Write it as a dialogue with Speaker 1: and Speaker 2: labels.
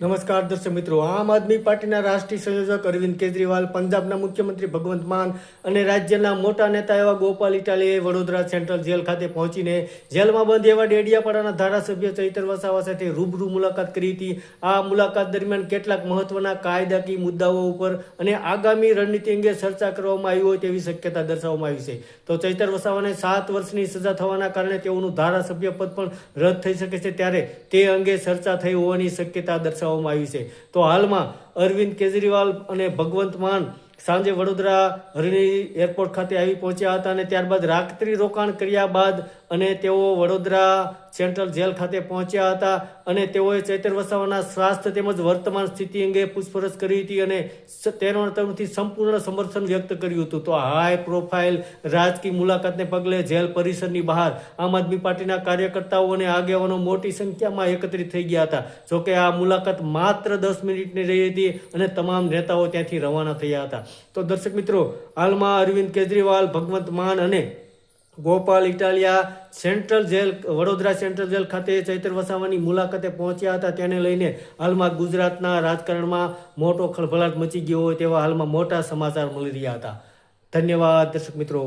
Speaker 1: નમસ્કાર દર્શક મિત્રો, આમ આદમી પાર્ટીના રાષ્ટ્રીય સંયોજક અરવિંદ કેજરીવાલ, પંજાબના મુખ્યમંત્રી ભગવંત માન અને રાજ્યના મોટા નેતા એવા ગોપાલ ઇટાલીએ વડોદરા સેન્ટ્રલ જેલ ખાતે પહોંચીને જેલમાં બંધ એવા ડેડિયાપાડાના ધારાસભ્ય ચૈતર વસાવા સાથે રૂબરૂ મુલાકાત કરી હતી. આ મુલાકાત દરમિયાન કેટલાક મહત્વના કાયદાકીય મુદ્દાઓ ઉપર અને આગામી રણનીતિ અંગે ચર્ચા કરવામાં આવી હોય તેવી શક્યતા દર્શાવવામાં આવી છે. તો ચૈતર વસાવાને 7 વર્ષની સજા થવાના કારણે તેઓનું ધારાસભ્ય પદ પણ રદ થઈ શકે છે, ત્યારે તે અંગે ચર્ચા થઈ હોવાની શક્યતા દર્શાવવામાં આવી છે. તો હાલમાં અરવિંદ કેજરીવાલ અને ભગવંત માન સાંજે વડોદરા હરિણી એરપોર્ટ ખાતે આવી પહોંચ્યા હતા અને ત્યારબાદ રાત્રિ રોકાણ કર્યા બાદ અને તેઓ વડોદરા સેન્ટ્રલ જેલ ખાતે પહોંચ્યા હતા અને તેઓએ ચૈતર વસાવાના સ્વાસ્થ્ય તેમજ વર્તમાન સ્થિતિ અંગે પૂછપરછ કરી હતી અને તેના તરફથી સંપૂર્ણ સમર્થન વ્યક્ત કર્યું હતું. તો હાઈ પ્રોફાઇલ રાજકીય મુલાકાતને પગલે જેલ પરિસરની બહાર આમ આદમી પાર્ટીના કાર્યકર્તાઓ અને આગેવાનો મોટી સંખ્યામાં એકત્રિત થઈ ગયા હતા. જોકે આ મુલાકાત માત્ર 10 મિનિટની રહી હતી અને તમામ નેતાઓ ત્યાંથી રવાના થયા હતા. તો દર્શક મિત્રો, હાલમાં અરવિંદ કેજરીવાલ, ભગવંત માન અને ગોપાલ ઇટાલિયા વડોદરા સેન્ટ્રલ જેલ ખાતે ચૈતર વસાવાની મુલાકાતે પહોંચ્યા હતા. તેને લઈને હાલમાં ગુજરાતના રાજકારણમાં મોટો ખળભળાટ મચી ગયો હોય તેવા હાલમાં મોટા સમાચાર મળી રહ્યા હતા. ધન્યવાદ દર્શક મિત્રો.